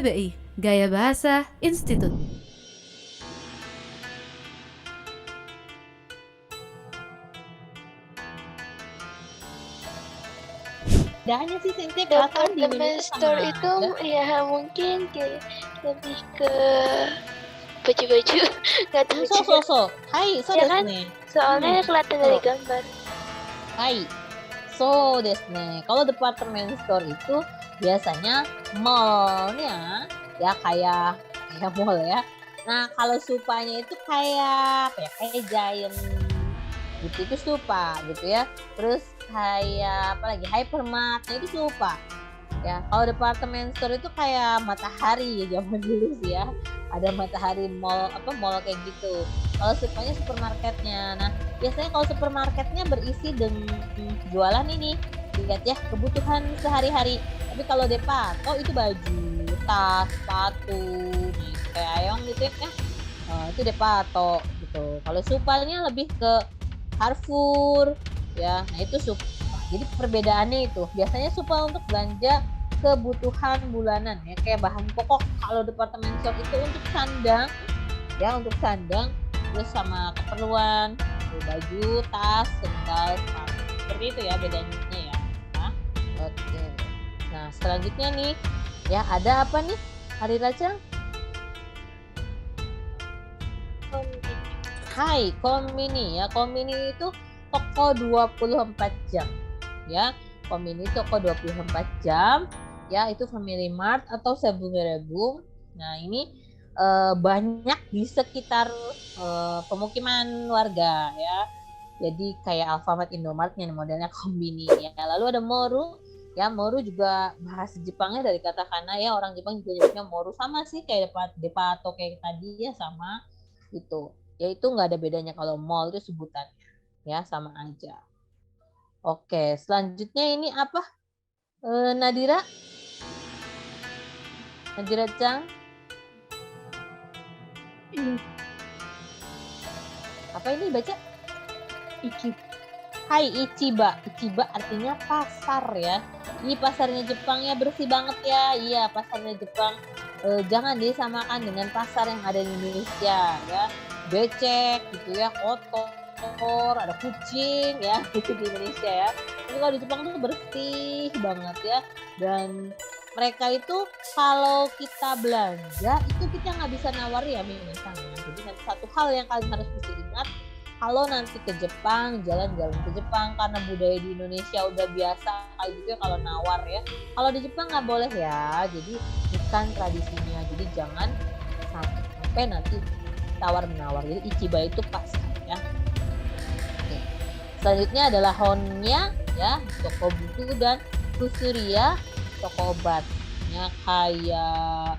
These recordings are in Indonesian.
GBI, Gaya Bahasa Institut. Bedanya sih Sensei perasaan di Department Indonesia store sama itu aja. ya mungkin kayak lebih ke baju-baju nggak tahu juga. Hai, so Ya desu kan? ne. Soalnya kelihatan dari So. gambar. Hai, so desu ne. Kalau department store itu biasanya mallnya ya kayak mall ya. Nah kalau supanya itu kayak apa ya? Kayak Giant gitu itu supa gitu ya. Terus kayak apa lagi? Hypermart, nah itu supa. Ya, kalau department store itu kayak Matahari ya zaman dulu sih ya. Ada Matahari mall mall kayak gitu. Kalau supanya supermarketnya. Nah, biasanya kalau supermarketnya berisi dengan jualan ini, lihat ya, kebutuhan sehari-hari. Tapi kalau Depato itu baju, tas, sepatu, nah itu kayak Ayong gitu ya. Itu Depato gitu. Kalau supanya lebih ke Carrefour ya. Nah, itu supa. Jadi perbedaannya itu biasanya supa untuk belanja kebutuhan bulanan ya kayak bahan pokok. Kalau departemen store itu untuk sandang ya, untuk sandang, terus sama keperluan baju, tas, sendal, sepatu. Seperti itu ya bedanya ya. Nah, oke. Nah selanjutnya nih ya ada apa nih Hari Racang? Hai, Konbini ya. Konbini itu toko 24 jam ya. Konbini toko 24 jam ya, itu Family Mart atau Sebu-Rebung. Nah, ini banyak di sekitar pemukiman warga ya. Jadi kayak Alfamart, Indomart yang modelnya Konbini ya. Lalu ada Moru ya. Moru juga bahasa Jepangnya dari kata kana ya, orang Jepang juga nyebutnya Moru, sama sih kayak Depato kayak tadi ya, sama itu ya, itu nggak ada bedanya. Kalau mall itu sebutannya ya sama aja. Oke, selanjutnya ini apa, Nadira Cang? Apa ini baca? Hai, Ichiba. Ichiba artinya pasar ya. Ini pasarnya Jepang ya, bersih banget ya. Iya, pasarnya Jepang. Jangan disamakan dengan pasar yang ada di Indonesia ya. Becek gitu ya, kotor, ada kucing ya, itu di Indonesia ya. Tapi kalau di Jepang tuh bersih banget ya. Dan mereka itu kalau kita belanja itu kita nggak bisa nawari ya minasan. Jadi satu hal yang kalian harus bisa ingat, kalau nanti ke Jepang, jalan-jalan ke Jepang, karena budaya di Indonesia udah biasa kayak gitu ya kalau nawar ya. Kalau di Jepang nggak boleh ya, jadi bukan tradisinya. Jadi jangan sampai nanti tawar-menawar. Jadi Ichiba itu pasar ya. Oke. Selanjutnya adalah Honya ya, toko buku, dan Kusuriya, toko obat. Ya, kayak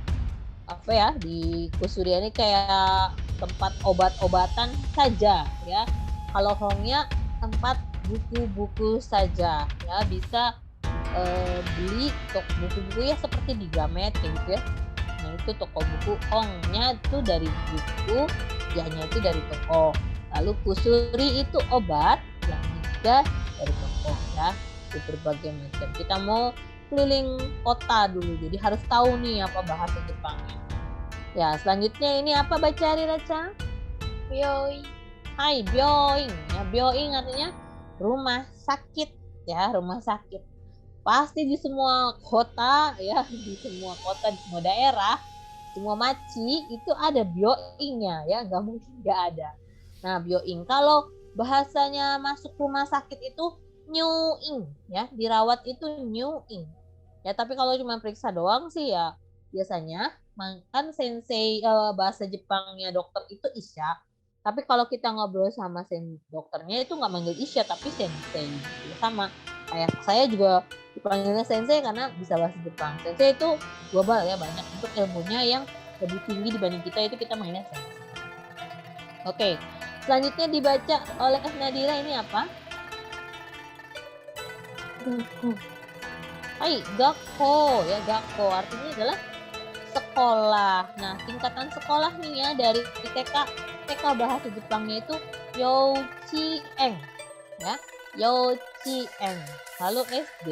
apa ya, di Kusuriya ini kayak tempat obat-obatan saja ya. Kalau Hongya tempat buku-buku saja ya, bisa beli toko buku-buku ya seperti di Gramet kayak gitu ya. Nah itu toko buku. Hongnya itu dari buku, Yanya itu dari toko. Lalu Kusuri itu obat, yang juga dari toko ya. Itu berbagai macam. Kita mau keliling kota dulu, jadi harus tahu nih apa bahasa Jepangnya. Ya, selanjutnya ini apa baca Hari Raca? Yoi. Hai, byoing. Ya, byoing artinya rumah sakit ya, rumah sakit. Pasti di semua kota ya, di semua kota, di semua daerah, semua maci itu ada byoingnya ya, nggak mungkin nggak ada. Nah, byoing kalau bahasanya masuk rumah sakit itu nyuing ya, dirawat itu nyuing. Ya, tapi kalau cuma periksa doang sih ya biasanya kan sensei bahasa Jepangnya dokter itu Isya. Tapi kalau kita ngobrol sama dokternya itu nggak manggil Isya tapi sensei. Ya, sama kayak saya juga dipanggilnya sensei karena bisa bahasa Jepang. Sensei itu global ya, banyak untuk ilmunya yang lebih tinggi dibanding kita, itu kita manggilnya sensei. Oke, selanjutnya dibaca oleh Nadira ini apa? Hai, gakko ya. Gakko artinya adalah sekolah. Nah, tingkatan sekolah nih ya, dari TK bahasa Jepangnya itu Youchieng ya, Youchieng. Lalu SD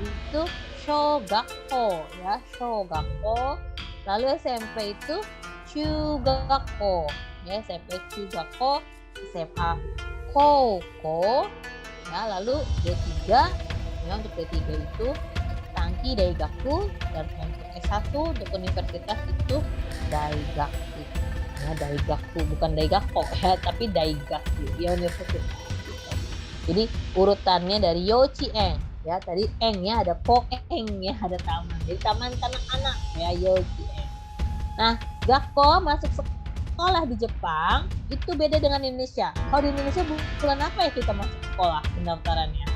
itu Shogakko ya, Shogakko. Lalu SMP itu Chugakko ya, SMP Chugakko, SMA Kouko ya, lalu D3 ya, untuk D3 itu Tanki Daigaku, dan untuk S1 untuk universitas itu Daigaku ya, Daigaku bukan Daigakko ya, tapi Daigaku ya, universitas. Jadi urutannya dari Yochien ya, tadi eng-nya ada koeng ya, ada taman. Jadi taman kanak-kanak ya, Yochien. Nah, Gakko masuk sekolah di Jepang itu beda dengan Indonesia. Kalau di Indonesia bulan apa ya kita masuk sekolah pendaftarannya?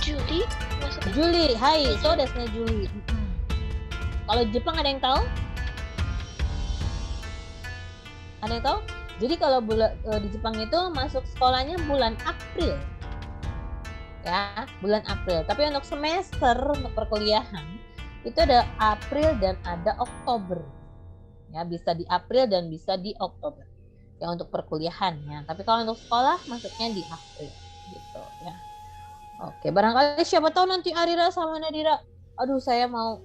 Juli masuknya. Juli. Hai, so desne Juli. Kalau di Jepang ada yang tahu? Ada yang tahu? Jadi kalau di Jepang itu masuk sekolahnya bulan April. Ya, bulan April. Tapi untuk semester, untuk perkuliahan itu ada April dan ada Oktober. Ya, bisa di April dan bisa di Oktober. Ya, untuk perkuliahan ya. Tapi kalau untuk sekolah masuknya di April gitu ya. Oke, barangkali siapa tahu nanti Arira sama Nadira, aduh saya mau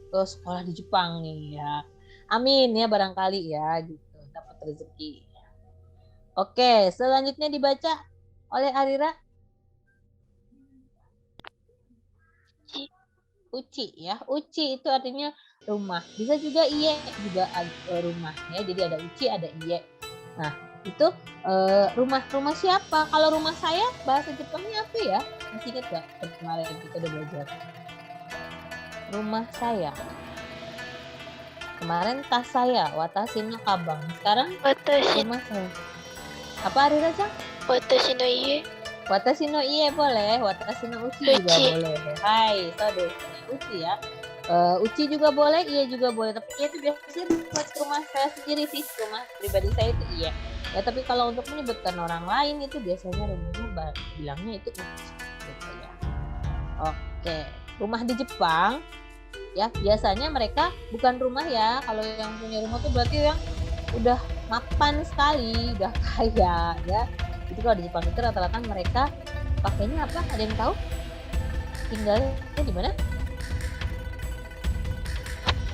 ke sekolah di Jepang nih ya. Amin ya, barangkali ya gitu, dapat rezeki. Oke, selanjutnya dibaca oleh Arira. Uci ya. Uci itu artinya rumah. Bisa juga iye juga rumah ya. Jadi ada uci, ada iye. Nah, itu rumah siapa? Kalau rumah saya bahasa Jepangnya apa ya? Masih ingat gak kemarin kita udah belajar? Rumah saya. Kemarin tas saya, watashi no kabang. Sekarang rumah saya. Apa Arira Cang? Watashi no ie. Watashi no ie boleh, watashi no uchi juga boleh. Hai, so desu. Uchi ya. Uchi juga boleh, ie juga boleh. Tapi ie itu biasanya buat rumah saya sendiri sih, rumah pribadi saya itu iya. Ya, tapi kalau untuk menyebutkan orang lain itu biasanya rumahnya bilangnya itu uchi gitu ya. Oke, rumah di Jepang ya biasanya mereka bukan rumah ya. Kalau yang punya rumah tuh berarti yang udah mapan sekali, udah kaya ya. Jadi kalau di Jepang itu rata-rata mereka pakainya apa? Ada yang tahu? Tinggalnya di mana?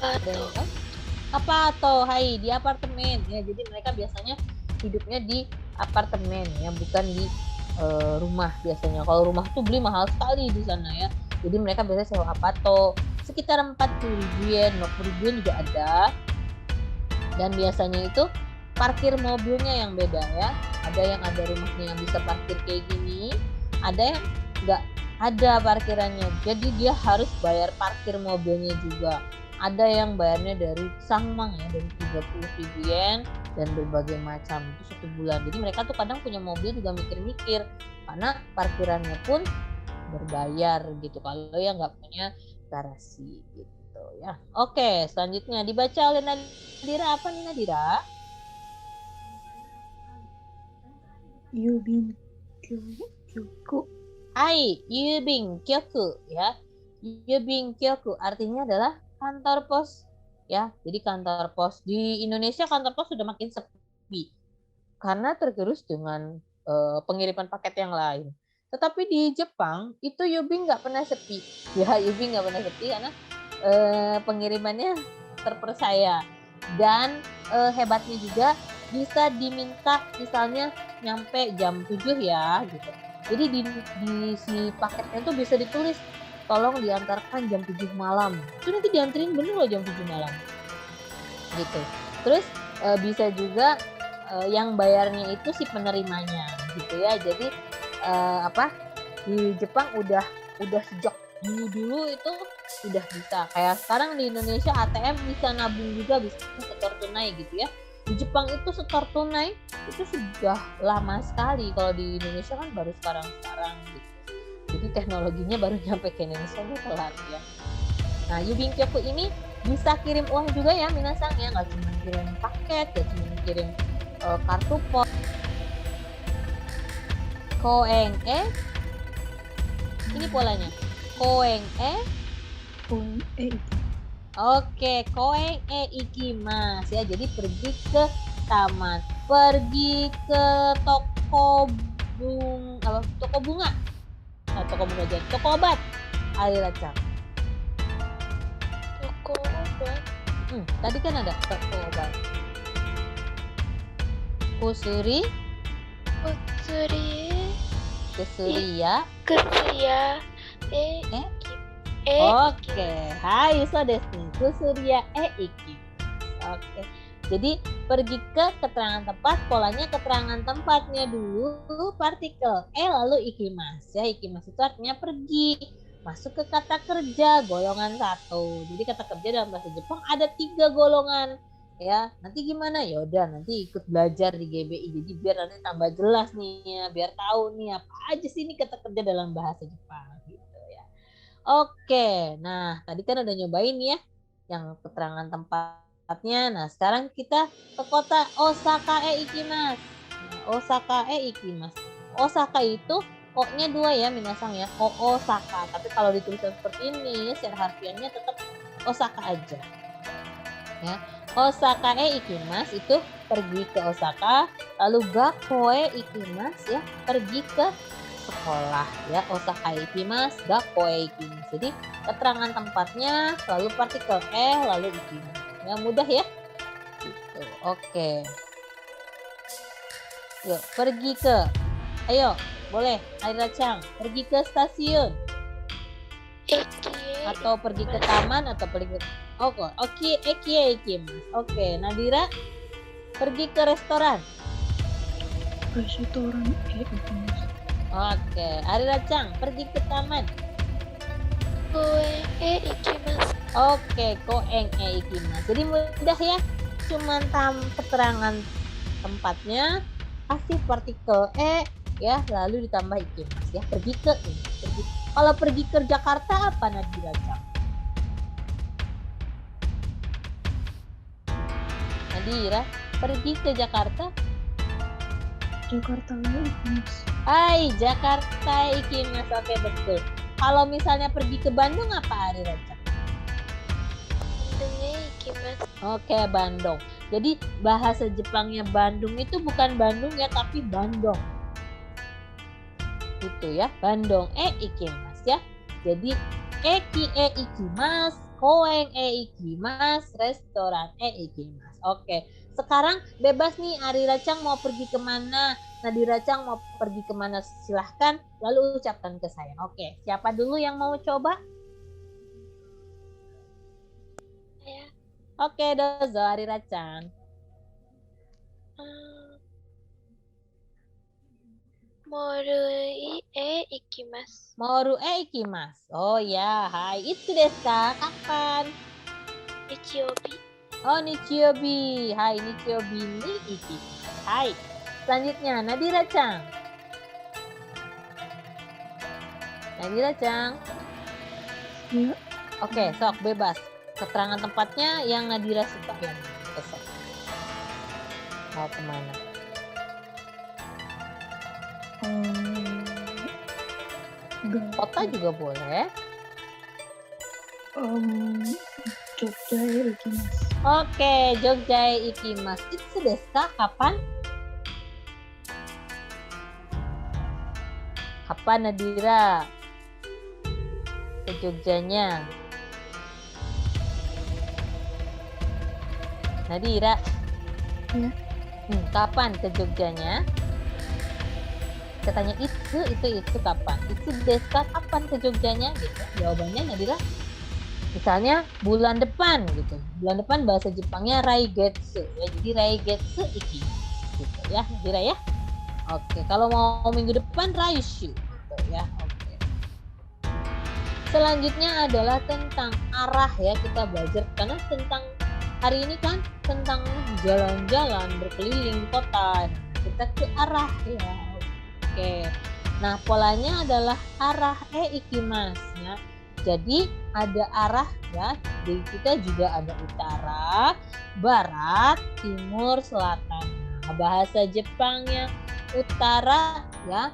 Ada yang tahu? Apato, hai, di apartemen ya. Jadi mereka biasanya hidupnya di apartemen ya, bukan di rumah biasanya. Kalau rumah tuh beli mahal sekali di sana ya. Jadi mereka biasanya sewa apato sekitar 40.000 yen, 50.000 yen juga ada. Dan biasanya itu parkir mobilnya yang beda ya. Ada yang ada rumahnya yang bisa parkir kayak gini, ada yang nggak ada parkirannya. Jadi dia harus bayar parkir mobilnya juga. Ada yang bayarnya dari sangmang ya, dari 30.000 yen dan berbagai macam itu 1 bulan. Jadi mereka tuh kadang punya mobil juga mikir-mikir karena parkirannya pun berbayar gitu kalau yang nggak punya garasi gitu ya. Oke, selanjutnya dibaca oleh Nadira. Apa nih Nadira? Yubin Kyoku. Hai, Yubin Kyoku ya. Yubin Kyoku artinya adalah kantor pos ya. Jadi kantor pos di Indonesia, kantor pos sudah makin sepi karena tergerus dengan pengiriman paket yang lain. Tetapi di Jepang itu Yubin nggak pernah sepi ya. Yubin nggak pernah sepi karena pengirimannya terpercaya dan hebatnya juga bisa diminta misalnya nyampe jam 7 ya gitu. Jadi di si paketnya tuh bisa ditulis tolong diantarkan jam 7 malam. Itu nanti dianterin bener loh jam 7 malam. Gitu. Terus bisa juga yang bayarnya itu si penerimanya gitu ya. Jadi di Jepang udah sejak dulu itu udah bisa. Kayak sekarang di Indonesia ATM bisa nabung juga, bisa setor tunai gitu ya. Di Jepang itu setor tunai itu sudah lama sekali. Kalau di Indonesia kan baru sekarang gitu. Jadi teknologinya baru nyampe ke Indonesia telat ya. Nah, Yubin Kyoku ini bisa kirim uang juga ya minasang ya, nggak cuma kirim paket, nggak cuma kirim kartu pos. Koeng ini polanya. Koeng Oke, koeng ikimasu ya. Jadi pergi ke taman, pergi ke toko bunga. toko benda jadi toko obat. Ari Racang. Toko obat. Tadi kan ada toko obat. Kusuri, Kutsuri. Kusuria. Kusuria. Oke, hai so desu. Kusuria iki. Oke. Jadi pergi ke keterangan tempat, polanya keterangan tempatnya dulu partikel lalu ikimas. Ya, ikimas itu artinya pergi. Masuk ke kata kerja golongan 1. Jadi kata kerja dalam bahasa Jepang ada 3 golongan. Ya, nanti gimana? Ya udah nanti ikut belajar di GBI. Jadi biar nanti tambah jelas nih ya, biar tahu nih apa aja sih ini kata kerja dalam bahasa Jepang gitu ya. Oke, nah tadi kan udah nyobain ya yang keterangan tempatnya. Nah, sekarang kita ke kota Osaka ikimasu. Osaka ikimasu. Osaka itu O-nya 2 ya minasang ya. Osaka. Tapi kalau dituliskan seperti ini, secara harfiahnya tetap Osaka aja. Ya. Osaka ikimasu itu pergi ke Osaka, lalu Gakoe ikimasu ya, pergi ke sekolah ya. Osaka ikimasu, Gakoe ikimasu. Jadi keterangan tempatnya lalu partikel lalu ikimasu. Ya mudah ya. Gitu. Oke. Yuk, pergi ke. Ayo, boleh. Ari Racang, pergi ke stasiun atau pergi ke taman atau pergi ke Oke, ikimasu. Oke, Nadira pergi ke restoran. Restoran ikimasu. Oke, Ari Racang pergi ke taman. Koe ikimasu. Oke, koeng ikimasu. Jadi mudah ya. Cuman keterangan tempatnya kasih partikel ya, lalu ditambah ikimasu ya. Pergi ke ini. Kalau pergi ke Jakarta apa Nadira Racang? Nadira pergi ke Jakarta. Jakarta ikimasu. Hai, Jakarta ikimasu. Oke, betul. Kalau misalnya pergi ke Bandung apa Ari Racang? Bandungnya ikimasu. Oke, Bandung. Jadi bahasa Jepangnya Bandung itu bukan Bandung ya, tapi Bandung. Itu ya, Bandung ikimasu ya. Jadi ikimasu, koeng ikimasu, restoran ikimasu. Oke, sekarang bebas nih Ari Racang mau pergi kemana, Nadira Racang mau pergi kemana, silahkan lalu ucapkan ke saya. Oke, siapa dulu yang mau coba? Ya. Oke, dozo Ari Racang. Morui ikimasu. Moru ikimasu. Oh ya, hai. Itu desu ka? Kapan? Nichiobi. Oh, Nichiobi. Hai, Nichiobi ni ikimasu. Hai. Selanjutnya, Nadira Racang. Nadira Racang. Ya. Oke, sok bebas. Keterangan tempatnya yang Nadira suka ya. Sok. Mau kemana? Kota juga boleh. Jogja ikimasu. Oke, Jogja ikimasu. Itu desu ka? Kapan? Kapan Nadira ke Jogjanya? Nadira. Ya. Kapan ke Jogjanya? Katanya itu kapan? Itu desu ka? Kapan ke Jogjanya? Gitu. Jawabannya Nadira. Misalnya bulan depan gitu. Bulan depan bahasa Jepangnya Raigetsu ya. Jadi Raigetsu ikimasu gitu ya Nadira ya. Oke, kalau mau minggu depan Raishu gitu ya. Oke. Selanjutnya adalah tentang arah ya, kita belajar karena tentang hari ini kan tentang jalan-jalan berkeliling kota. Kita ke arah ya. Oke. Nah, polanya adalah arah ikimasu ya. Jadi ada arah ya. Di kita juga ada utara, barat, timur, selatan. Nah, bahasa Jepangnya utara ya.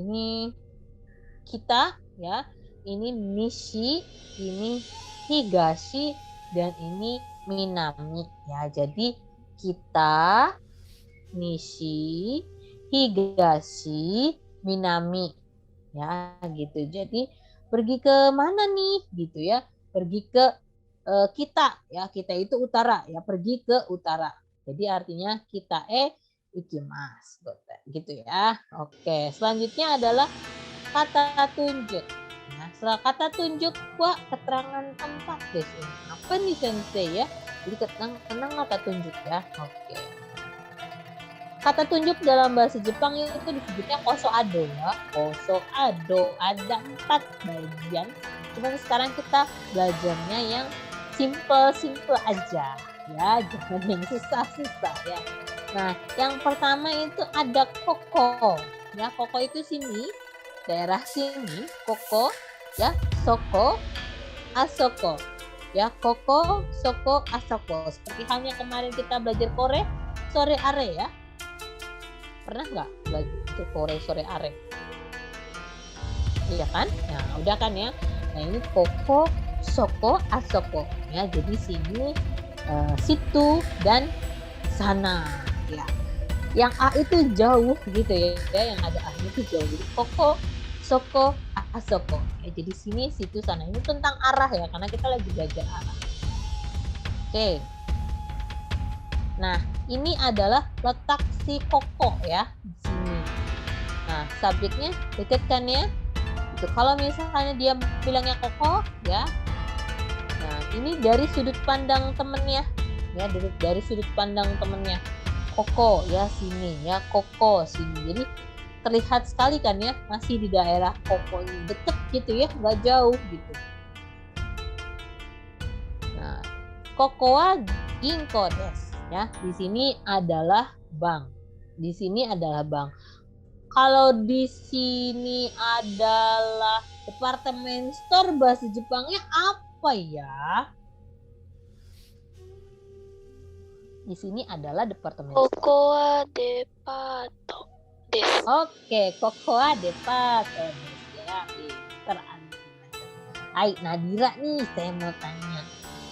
Ini kita ya. Ini Nishi, ini Higashi, dan ini Minami ya. Jadi kita Nishi, Higashi, Minami Ya, gitu. Jadi pergi ke mana nih gitu ya? Pergi ke kita ya. Kita itu utara ya, pergi ke utara. Jadi artinya kita ikimasu gitu ya. Oke, selanjutnya adalah kata tunjuk. Nah, setelah kata tunjuk, wah keterangan tempat deh ini. Apa nih sensei ya? Jadi tenang kata tunjuk ya. Oke. Kata tunjuk dalam bahasa Jepang itu disebutnya kosoado ya. Kosoado ada 4 bagian. Cuman sekarang kita belajarnya yang simple aja ya, jangan yang susah-susah ya. Nah, yang pertama itu ada koko. Ya, koko itu sini, daerah sini, koko ya, soko, asoko. Ya, koko, soko, asoko. Seperti halnya kemarin kita belajar kore, sore are ya. Pernah nggak belajar itu kore sore are? Iya kan? Nah, udah kan ya. Nah, ini koko, soko, asoko. Ya, jadi sini, situ dan sana. Ya. Yang A itu jauh gitu ya. Yang ada A-nya itu jauh. Jadi koko, soko, asoko. Ya, jadi sini, situ, sana. Ini tentang arah ya, karena kita lagi belajar arah. Oke. Nah, ini adalah letak si koko ya di sini. Nah, subjeknya deket kan ya? Itu kalau misalnya dia bilangnya koko ya. Nah, ini dari sudut pandang temennya ya, dari sudut pandang temennya. Koko ya sini ya, koko sini. Jadi terlihat sekali kan ya, masih di daerah koko ini, deket gitu ya, nggak jauh gitu. Nah, kokoa ginko desu. Ya, di sini adalah bank. Di sini adalah bank. Kalau di sini adalah departemen store, bahasa Jepangnya apa ya? Di sini adalah departemen store. Kokoa depato desu. Oke, kokoa depato desu ya. Pinter Anda. Hai, Nadira nih, saya mau tanya.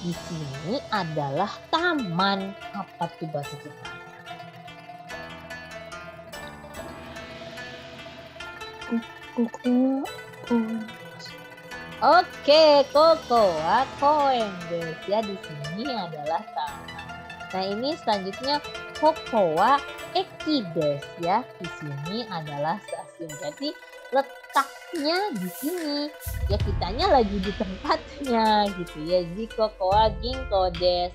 Di sini adalah taman. Apa tuh bahasa Jepangnya? Kokoa koen. Oke, kokoa koen desu ya. Di sini adalah taman. Nah, ini selanjutnya kokoa eki desu ya. Di sini adalah stasiun. Jadi letaknya di sini. Ya, kitanya lagi di tempatnya gitu ya. Jadi kokoa ginko desu.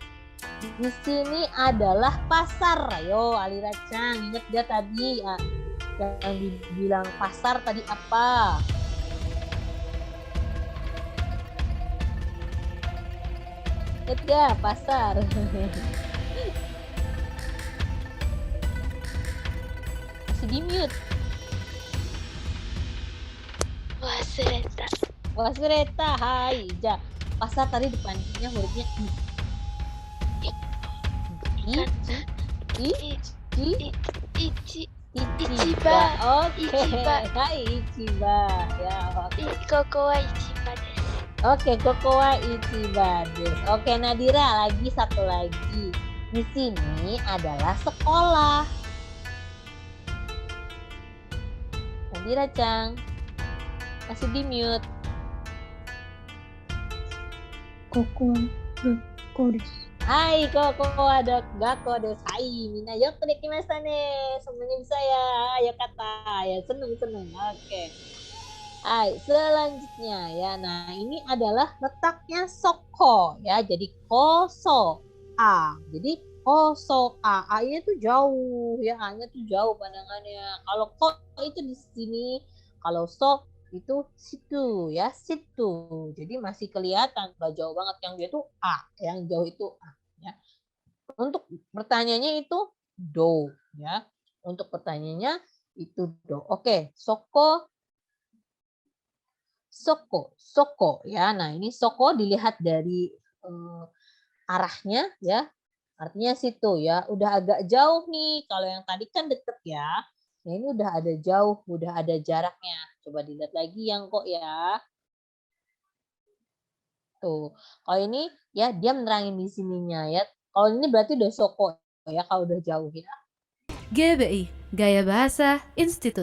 Di sini adalah pasar. Ayo, Alira-chan, ingat dia tadi ya, yang dibilang pasar tadi apa? Ingat gak pasar? Masih di mute. Wasureta. Wasureta, hai. Ja, pasar tadi depannya hurufnya I. I, I, I, Ichi. Ichiba. Oke, Ichiba. hai Ichiba. Ya, oke. Kokoa Ichiba desu. Oke, kokoa Ichiba desu. Oke, Nadira, lagi satu lagi. Di sini adalah sekolah. Nadira-chan, masih di mute. Kokoa gakko desu. Hai, kokoa gakko desu. Hai, mina yoku dekimashita ne. Semuanya bisa ya. Ayo kata. Ya, seneng. Oke. Hai, selanjutnya ya. Nah, ini adalah letaknya soko ya. Jadi koso a. Jadi koso a. A-nya tuh jauh ya. A-nya tuh jauh pandangannya. Kalau ko itu di sini, kalau so itu situ ya, situ. Jadi masih kelihatan, gak jauh banget. Yang dia tuh a, yang jauh itu a ya. Untuk pertanyaannya itu do ya. Untuk pertanyaannya itu do. Oke, soko ya. Nah, ini soko dilihat dari arahnya ya. Artinya situ ya. Udah agak jauh nih. Kalau yang tadi kan deket ya. Nah, ini udah ada jauh, udah ada jaraknya. Coba dilihat lagi yang kok ya. Tuh. Kalau ini ya dia menerangin di sininya ya. Kalau ini berarti udah soko ya kalau udah jauh ya. GBI, Gaya Bahasa Institut.